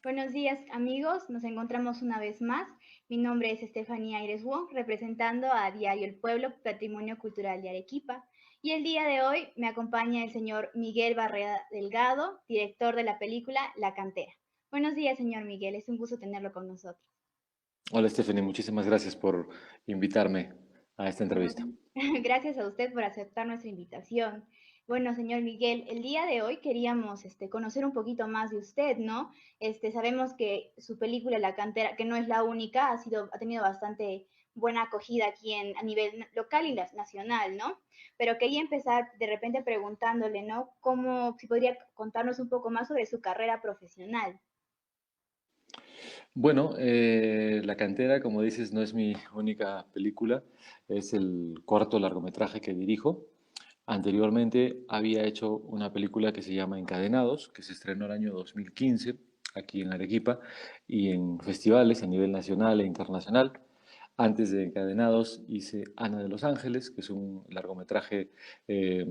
Buenos días, amigos. Nos encontramos una vez más. Mi nombre es Estefanía Aires Wong, representando a Diario El Pueblo, Patrimonio Cultural de Arequipa. Y el día de hoy me acompaña el señor Miguel Barrera Delgado, director de la película La Cantera. Buenos días, señor Miguel. Es un gusto tenerlo con nosotros. Hola Stephanie, muchísimas gracias por invitarme a esta No, entrevista. gracias a usted por aceptar nuestra invitación. Bueno, señor Miguel, el día de hoy queríamos conocer un poquito más de usted, ¿no? Sabemos que su película La Cantera, que no es la única, ha tenido bastante buena acogida aquí a nivel local y nacional, ¿no? Pero quería empezar de repente preguntándole, ¿no? Si podría contarnos un poco más sobre su carrera profesional. Bueno, La Cantera, como dices, no es mi única película, es el cuarto largometraje que dirijo. Anteriormente había hecho una película que se llama Encadenados, que se estrenó el año 2015 aquí en Arequipa y en festivales a nivel nacional e internacional. Antes de Encadenados hice Ana de los Ángeles, que es un largometraje eh,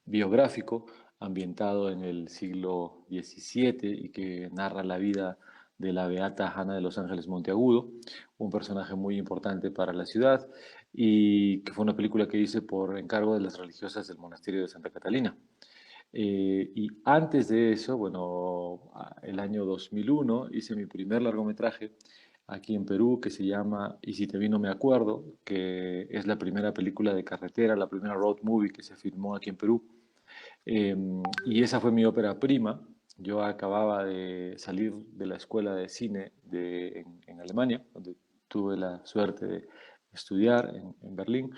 biográfico ambientado en el siglo XVII y que narra la vida de la beata Ana de los Ángeles Monteagudo, un personaje muy importante para la ciudad y que fue una película que hice por encargo de las religiosas del monasterio de Santa Catalina. Y antes de eso, bueno, el año 2001 hice mi primer largometraje aquí en Perú que se llama Y si te vi no me acuerdo, que es la primera película de carretera, la primera road movie que se filmó aquí en Perú. Eh, y esa fue mi ópera prima. Yo acababa de salir de la escuela de cine en Alemania, donde tuve la suerte de estudiar en Berlín.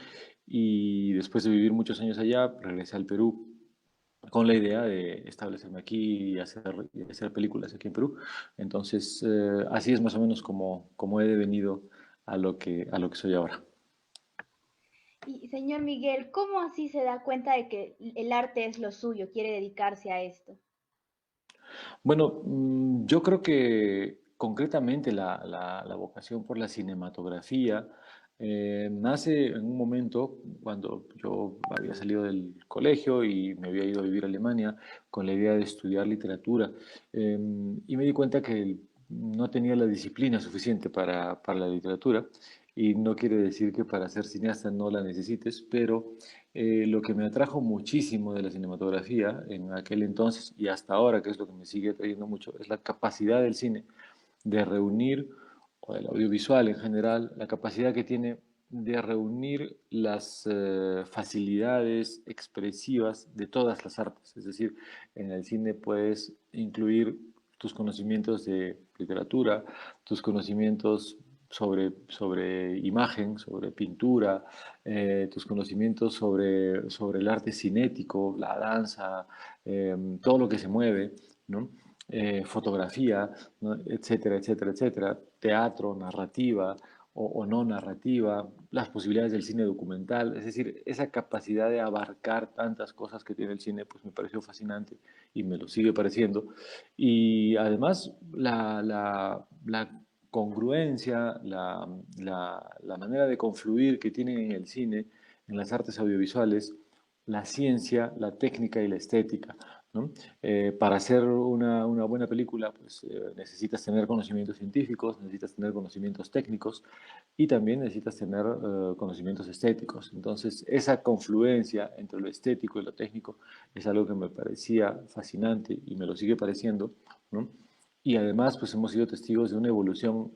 Y después de vivir muchos años allá, regresé al Perú con la idea de establecerme aquí y hacer películas aquí en Perú. Entonces, así es más o menos como he devenido a lo que soy ahora. Y señor Miguel, ¿cómo así se da cuenta de que el arte es lo suyo, quiere dedicarse a esto? Bueno, yo creo que concretamente la vocación por la cinematografía nace en un momento cuando yo había salido del colegio y me había ido a vivir a Alemania con la idea de estudiar literatura. Y me di cuenta que no tenía la disciplina suficiente para la literatura. Y no quiere decir que para ser cineasta no la necesites, pero lo que me atrajo muchísimo de la cinematografía en aquel entonces y hasta ahora, que es lo que me sigue atrayendo mucho, es la capacidad del cine de reunir, o del audiovisual en general, la capacidad que tiene de reunir las facilidades expresivas de todas las artes. Es decir, en el cine puedes incluir tus conocimientos de literatura, tus conocimientos sobre imagen, sobre pintura, tus conocimientos sobre el arte cinético, la danza, todo lo que se mueve, ¿no? Fotografía, ¿no? Etcétera, etcétera, etcétera, teatro, narrativa o no narrativa, las posibilidades del cine documental, es decir, esa capacidad de abarcar tantas cosas que tiene el cine, pues me pareció fascinante y me lo sigue pareciendo. Y además la congruencia, la manera de confluir que tienen en el cine, en las artes audiovisuales, la ciencia, la técnica y la estética, ¿no? Para hacer una buena película, pues necesitas tener conocimientos científicos, necesitas tener conocimientos técnicos y también necesitas tener conocimientos estéticos. Entonces, esa confluencia entre lo estético y lo técnico es algo que me parecía fascinante y me lo sigue pareciendo, ¿no? Y además, pues hemos sido testigos de una evolución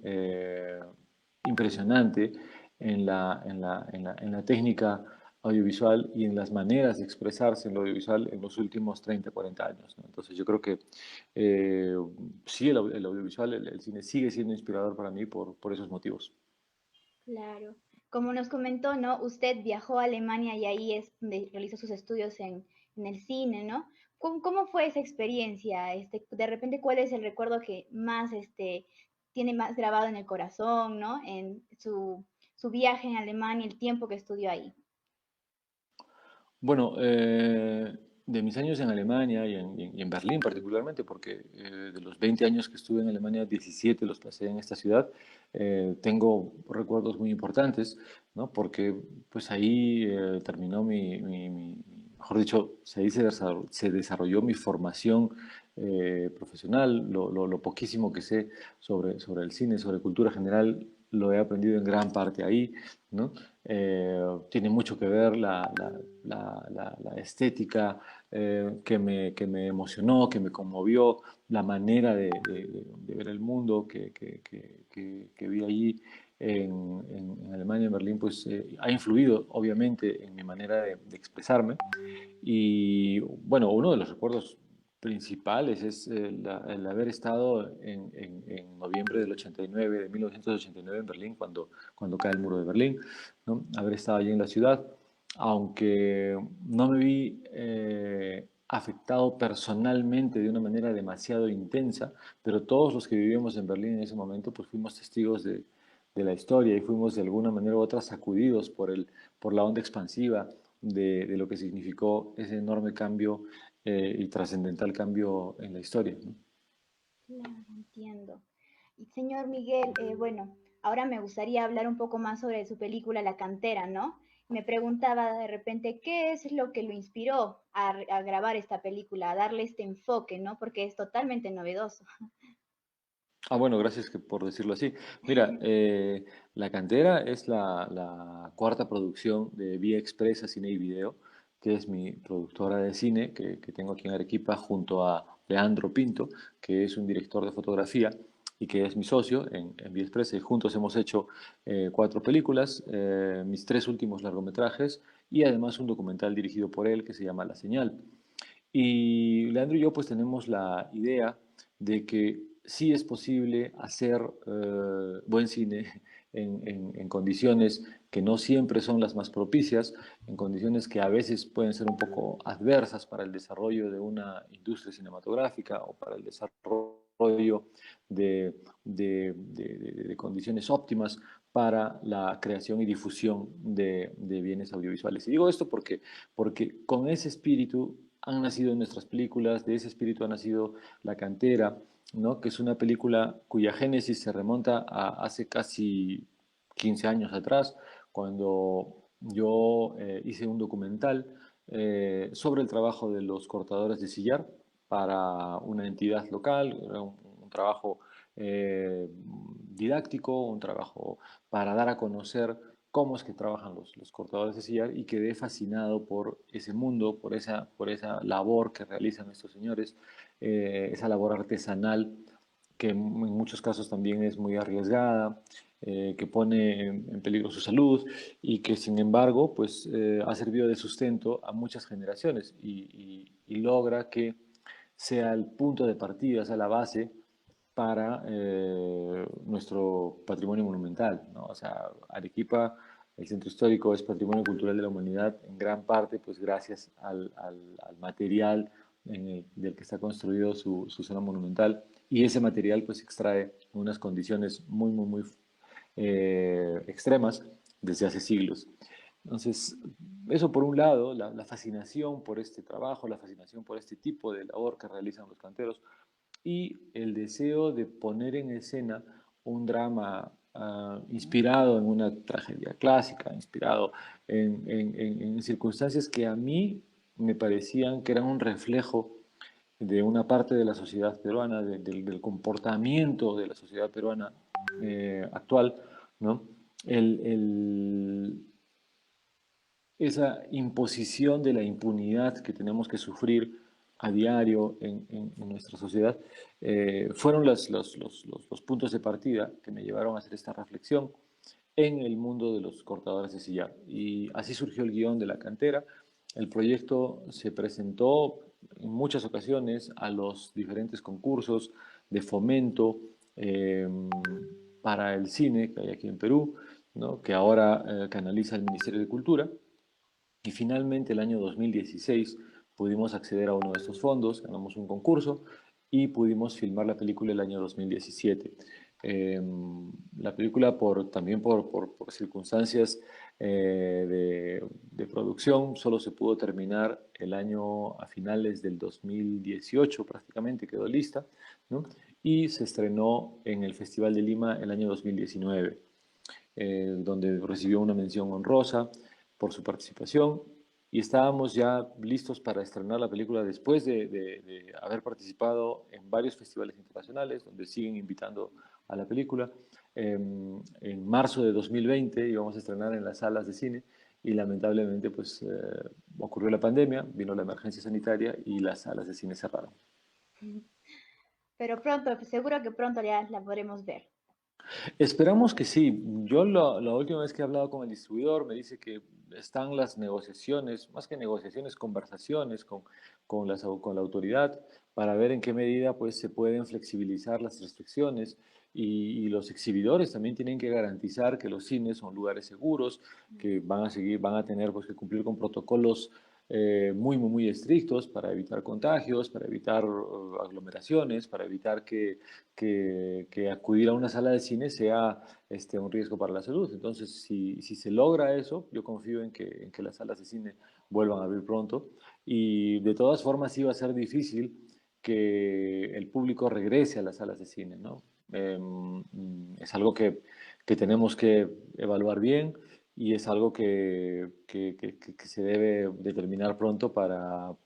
impresionante en la técnica audiovisual y en las maneras de expresarse en lo audiovisual en los últimos 30, 40 años, ¿no? Entonces yo creo que eh, sí, el audiovisual, el cine sigue siendo inspirador para mí por esos motivos. Claro. Como nos comentó, ¿no? Usted viajó a Alemania y ahí es donde realizó sus estudios en el cine, ¿no? ¿Cómo fue esa experiencia? De repente, ¿cuál es el recuerdo que más, tiene más grabado en el corazón, ¿no? En su viaje en Alemania, el tiempo que estudió ahí. Bueno, de mis años en Alemania y en Berlín particularmente, porque de los 20 años que estuve en Alemania, 17 los pasé en esta ciudad, tengo recuerdos muy importantes, ¿no? Porque pues ahí terminó mejor dicho, se desarrolló mi formación profesional. Lo poquísimo que sé sobre el cine, sobre cultura general, lo he aprendido en gran parte ahí, ¿no? Tiene mucho que ver la estética que me emocionó, que me conmovió, la manera de ver el mundo que vi allí en Alemania, en Berlín, pues ha influido obviamente en mi manera de expresarme. Y bueno, uno de los recuerdos principales es el haber estado en noviembre del 89, de 1989 en Berlín, cuando cae el muro de Berlín, ¿no? Haber estado allí en la ciudad, aunque no me vi afectado personalmente de una manera demasiado intensa, pero todos los que vivíamos en Berlín en ese momento, pues fuimos testigos de la historia y fuimos de alguna manera u otra sacudidos por la onda expansiva de lo que significó ese enorme cambio y trascendental cambio en la historia, ¿no? Claro, entiendo. Y señor Miguel, bueno, ahora me gustaría hablar un poco más sobre su película La Cantera, ¿no? Me preguntaba de repente qué es lo que lo inspiró a grabar esta película, a darle este enfoque, ¿no? Porque es totalmente novedoso. Ah, bueno, gracias por decirlo así. Mira, La Cantera es la cuarta producción de Vía Expresa Cine y Video, que es mi productora de cine que tengo aquí en Arequipa junto a Leandro Pinto, que es un director de fotografía y que es mi socio en Vía Expresa. Y juntos hemos hecho cuatro películas, mis tres últimos largometrajes y además un documental dirigido por él que se llama La Señal. Y Leandro y yo pues tenemos la idea de que sí es posible hacer buen cine en condiciones que no siempre son las más propicias, en condiciones que a veces pueden ser un poco adversas para el desarrollo de una industria cinematográfica o para el desarrollo de condiciones óptimas para la creación y difusión de bienes audiovisuales. Y digo esto porque con ese espíritu han nacido nuestras películas, de ese espíritu ha nacido La Cantera, ¿no? Que es una película cuya génesis se remonta a hace casi 15 años atrás, cuando yo hice un documental sobre el trabajo de los cortadores de sillar para una entidad local, era un trabajo didáctico, un trabajo para dar a conocer cómo es que trabajan los cortadores de sillar y quedé fascinado por ese mundo, por esa labor que realizan estos señores, esa labor artesanal que en muchos casos también es muy arriesgada, que pone en peligro su salud y que sin embargo pues ha servido de sustento a muchas generaciones y logra que sea el punto de partida, sea la base para nuestro patrimonio monumental, ¿no? O sea, Arequipa, el centro histórico, es patrimonio cultural de la humanidad en gran parte, pues gracias al material del que está construido su zona monumental y ese material pues se extrae en unas condiciones muy extremas desde hace siglos. Entonces, eso por un lado, la fascinación por este trabajo, la fascinación por este tipo de labor que realizan los canteros, y el deseo de poner en escena un drama inspirado en una tragedia clásica, inspirado en circunstancias que a mí me parecían que eran un reflejo de una parte de la sociedad peruana, del comportamiento de la sociedad peruana actual, ¿no? El, el, esa imposición de la impunidad que tenemos que sufrir a diario en nuestra sociedad, fueron los puntos de partida que me llevaron a hacer esta reflexión en el mundo de los cortadores de sillar. Y así surgió el guión de La Cantera. El proyecto se presentó en muchas ocasiones a los diferentes concursos de fomento para el cine que hay aquí en Perú, ¿no? Que ahora canaliza el Ministerio de Cultura. Y finalmente, el año 2016, pudimos acceder a uno de estos fondos, ganamos un concurso y pudimos filmar la película el año 2017. Eh, la película, también por circunstancias de producción, solo se pudo terminar el año a finales del 2018, prácticamente quedó lista, ¿no? Y se estrenó en el Festival de Lima el año 2019, donde recibió una mención honrosa por su participación y estábamos ya listos para estrenar la película después de haber participado en varios festivales internacionales donde siguen invitando a la película. En marzo de 2020 íbamos a estrenar en las salas de cine y lamentablemente pues ocurrió la pandemia, vino la emergencia sanitaria y las salas de cine cerraron. Pero pronto, seguro que pronto ya la podremos ver. Esperamos que sí. Yo la última vez que he hablado con el distribuidor me dice que están las negociaciones, más que negociaciones, conversaciones con la autoridad para ver en qué medida pues, se pueden flexibilizar las restricciones y los exhibidores también tienen que garantizar que los cines son lugares seguros, que van a tener pues, que cumplir con protocolos muy estrictos para evitar contagios, para evitar aglomeraciones, para evitar que acudir a una sala de cine sea un riesgo para la salud. Entonces, si se logra eso, yo confío en que las salas de cine vuelvan a abrir pronto. Y de todas formas, sí va a ser difícil que el público regrese a las salas de cine, ¿no? Es algo que tenemos que evaluar bien y es algo que se debe determinar pronto para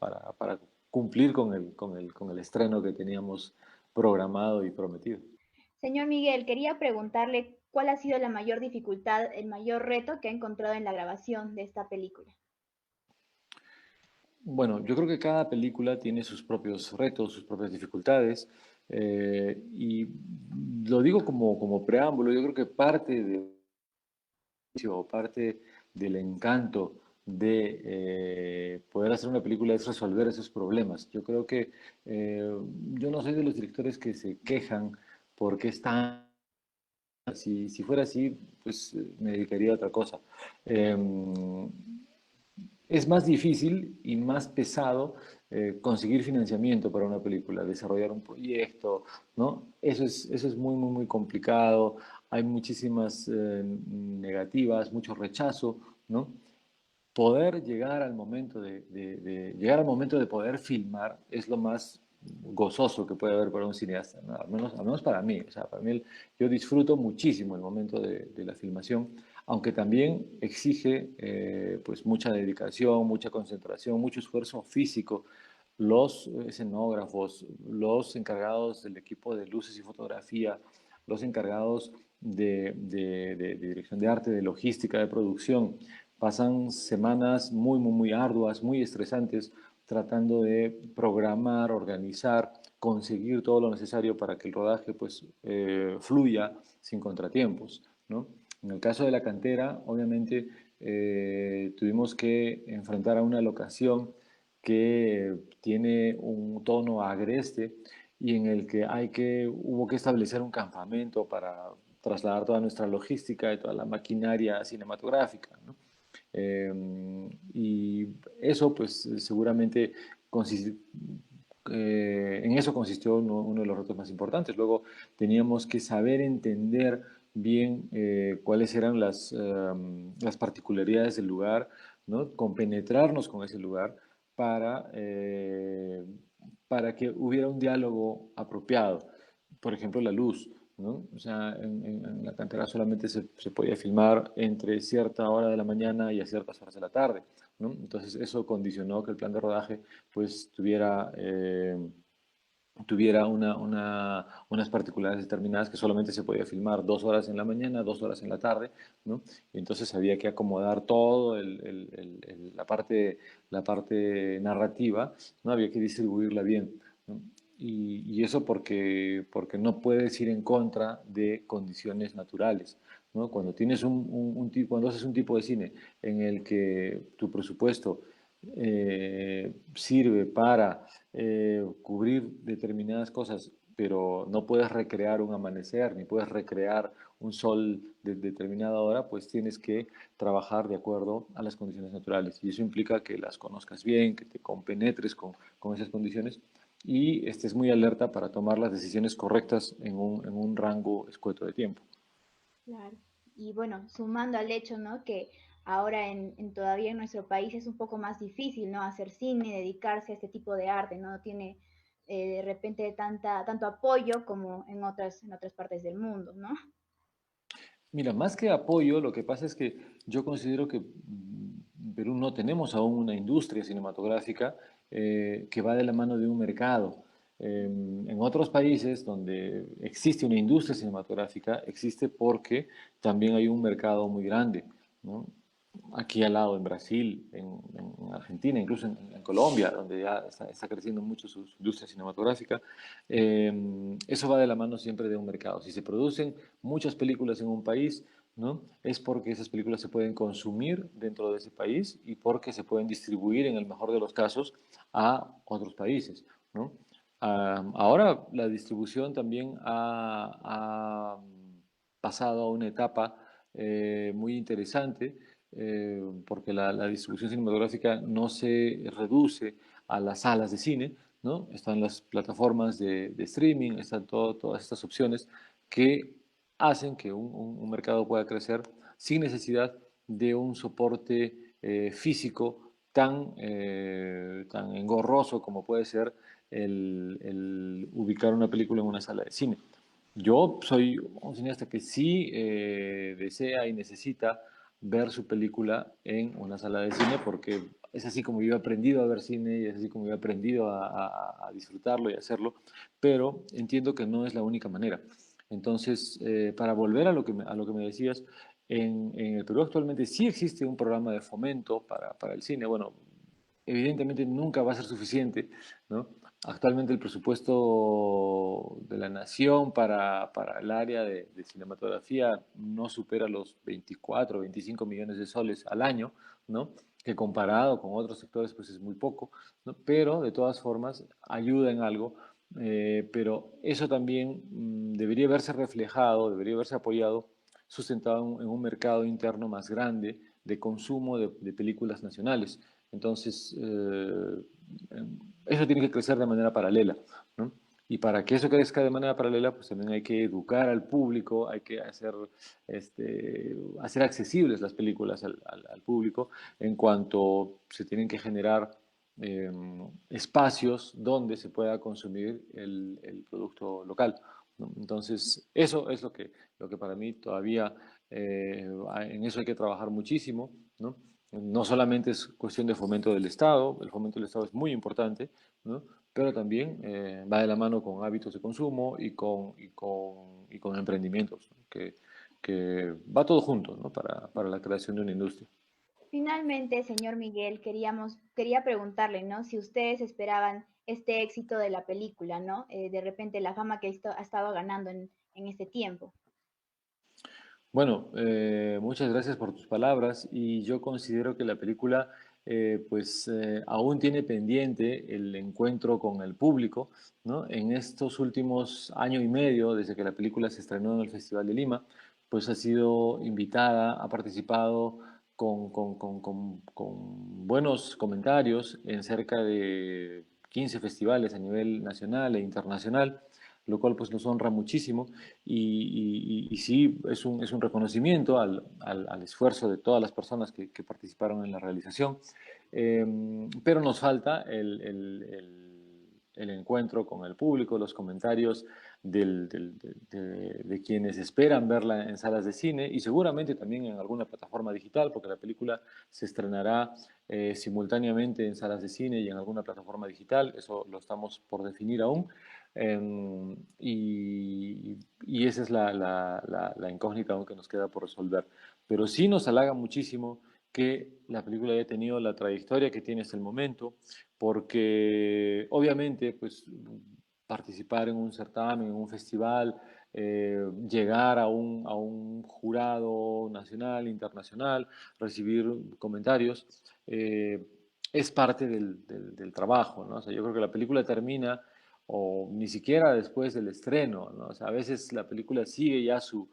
cumplir con el estreno que teníamos programado y prometido. Señor Miguel, quería preguntarle cuál ha sido la mayor dificultad, el mayor reto que ha encontrado en la grabación de esta película. Bueno, yo creo que cada película tiene sus propios retos, sus propias dificultades, y lo digo como preámbulo, yo creo que parte del encanto de poder hacer una película es resolver esos problemas. Yo creo que yo no soy de los directores que se quejan porque están. Si fuera así, pues me dedicaría a otra cosa. Eh, es más difícil y más pesado conseguir financiamiento para una película, desarrollar un proyecto, ¿no? Eso es muy complicado, hay muchísimas negativas, mucho rechazo, ¿no? Poder llegar al momento llegar al momento de poder filmar es lo más gozoso que puede haber para un cineasta, ¿no? Al menos para mí. O sea, para mí yo disfruto muchísimo el momento de la filmación, aunque también exige pues mucha dedicación, mucha concentración, mucho esfuerzo físico. Los escenógrafos, los encargados del equipo de luces y fotografía, los encargados de dirección de arte, de logística, de producción, pasan semanas muy arduas, muy estresantes, tratando de programar, organizar, conseguir todo lo necesario para que el rodaje pues, fluya sin contratiempos, ¿no? En el caso de la cantera, obviamente tuvimos que enfrentar a una locación que tiene un tono agreste y en el que hubo que establecer un campamento para trasladar toda nuestra logística y toda la maquinaria cinematográfica, ¿no? Y eso, pues, seguramente en eso consistió uno de los retos más importantes. Luego teníamos que saber entender bien cuáles eran las particularidades del lugar, ¿no? Compenetrarnos con ese lugar para, eh, para que hubiera un diálogo apropiado. Por ejemplo, la luz, ¿no? O sea, en la cantera solamente se podía filmar entre cierta hora de la mañana y a ciertas horas de la tarde, ¿no? Entonces eso condicionó que el plan de rodaje pues tuviera unas particularidades determinadas que solamente se podía filmar 2 horas en la mañana, 2 horas en la tarde, ¿no? Y entonces había que acomodar todo la parte narrativa, ¿no? Había que distribuirla bien, ¿no? Y eso porque no puedes ir en contra de condiciones naturales, ¿no? Cuando tienes cuando haces un tipo de cine en el que tu presupuesto sirve para cubrir determinadas cosas, pero no puedes recrear un amanecer, ni puedes recrear un sol de determinada hora, pues tienes que trabajar de acuerdo a las condiciones naturales. Y eso implica que las conozcas bien, que te compenetres con esas condiciones y estés muy alerta para tomar las decisiones correctas en un rango escueto de tiempo. Claro. Y bueno, sumando al hecho, ¿no? Que ahora todavía en nuestro país es un poco más difícil, ¿no? Hacer cine, dedicarse a este tipo de arte, ¿no? Tiene de repente tanto apoyo como en otras partes del mundo, ¿no? Mira, más que apoyo, lo que pasa es que yo considero que Perú no tenemos aún una industria cinematográfica que va de la mano de un mercado. En otros países donde existe una industria cinematográfica, existe porque también hay un mercado muy grande, ¿no? Aquí al lado, en Brasil, en Argentina, incluso en Colombia, donde ya está creciendo mucho su industria cinematográfica, eso va de la mano siempre de un mercado. Si se producen muchas películas en un país, ¿no? Es porque esas películas se pueden consumir dentro de ese país y porque se pueden distribuir, en el mejor de los casos, a otros países, ¿no? Ahora la distribución también ha pasado a una etapa muy interesante, porque la distribución cinematográfica no se reduce a las salas de cine, ¿no? Están las plataformas de streaming, están todas estas opciones que hacen que un mercado pueda crecer sin necesidad de un soporte físico tan engorroso como puede ser el ubicar una película en una sala de cine. Yo soy un cineasta que sí desea y necesita ver su película en una sala de cine porque es así como yo he aprendido a ver cine y es así como yo he aprendido a disfrutarlo y hacerlo, pero entiendo que no es la única manera. Entonces, para volver a lo que me decías, en el Perú actualmente sí existe un programa de fomento para el cine. Bueno, evidentemente nunca va a ser suficiente, ¿no? Actualmente el presupuesto de la nación para el área de cinematografía no supera los 24 o 25 millones de soles al año, ¿no? Que comparado con otros sectores pues es muy poco, ¿no? Pero de todas formas ayuda en algo, pero eso también debería verse reflejado, debería verse apoyado, sustentado en un mercado interno más grande de consumo de películas nacionales. Entonces, eso tiene que crecer de manera paralela, ¿no? Y para que eso crezca de manera paralela, pues también hay que educar al público, hay que hacer accesibles las películas al público en cuanto se tienen que generar eh, espacios donde se pueda consumir el producto local, ¿no? Entonces, eso es lo que para mí todavía, en eso hay que trabajar muchísimo, ¿no? No solamente es cuestión de fomento del Estado, el fomento del Estado es muy importante, ¿no? Pero también va de la mano con hábitos de consumo y con emprendimientos, ¿no? Que va todo junto, ¿no? Para la creación de una industria. Finalmente, señor Miguel, quería preguntarle, ¿no? Si ustedes esperaban este éxito de la película, ¿no? De repente la fama que ha estado ganando en este tiempo. Bueno, muchas gracias por tus palabras y yo considero que la película aún tiene pendiente el encuentro con el público, ¿no? En estos últimos año y medio, desde que la película se estrenó en el Festival de Lima, pues ha sido invitada, ha participado con buenos comentarios en cerca de 15 festivales a nivel nacional e internacional, lo cual pues nos honra muchísimo y sí es un reconocimiento al esfuerzo de todas las personas que participaron en la realización. Pero nos falta el encuentro con el público, los comentarios de quienes esperan verla en salas de cine y seguramente también en alguna plataforma digital, porque la película se estrenará simultáneamente en salas de cine y en alguna plataforma digital, eso lo estamos por definir aún. Y esa es la incógnita aún que nos queda por resolver. Pero sí nos halaga muchísimo que la película haya tenido la trayectoria que tiene hasta el momento, porque obviamente pues participar en un certamen, en un festival, llegar a un jurado nacional, internacional, recibir comentarios, es parte del trabajo, ¿no? O sea, yo creo que la película termina o ni siquiera después del estreno, ¿no? O sea, a veces la película sigue ya su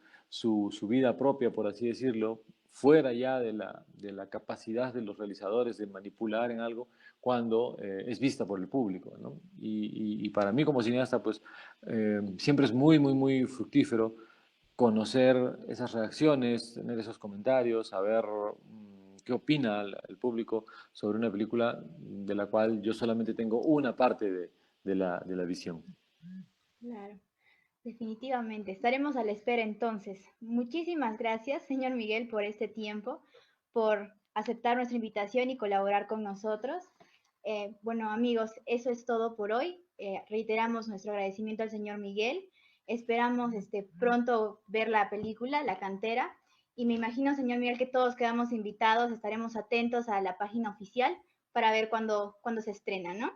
vida propia, por así decirlo, fuera ya de la capacidad de los realizadores de manipular en algo cuando es vista por el público, ¿no? Y para mí como cineasta, pues siempre es muy fructífero conocer esas reacciones, tener esos comentarios, saber qué opina el público sobre una película de la cual yo solamente tengo una parte de la visión. Claro. Definitivamente, estaremos a la espera entonces. Muchísimas gracias, señor Miguel, por este tiempo, por aceptar nuestra invitación y colaborar con nosotros. Bueno, amigos, eso es todo por hoy. Reiteramos nuestro agradecimiento al señor Miguel. Esperamos pronto ver la película, La Cantera. Y me imagino, señor Miguel, que todos quedamos invitados, estaremos atentos a la página oficial para ver cuándo se estrena, ¿no?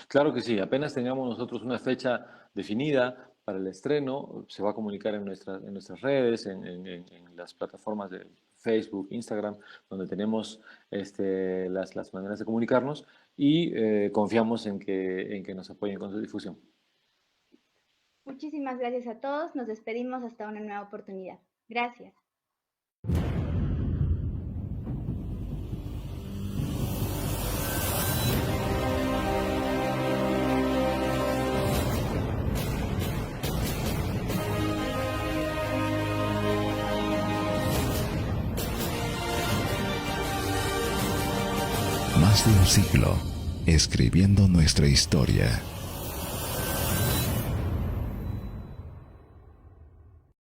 Claro que sí, apenas tengamos nosotros una fecha definida para el estreno, se va a comunicar en nuestras redes, en las plataformas de Facebook, Instagram, donde tenemos las maneras de comunicarnos y confiamos en que nos apoyen con su difusión. Muchísimas gracias a todos. Nos despedimos hasta una nueva oportunidad. Gracias. Más de un siglo, escribiendo nuestra historia.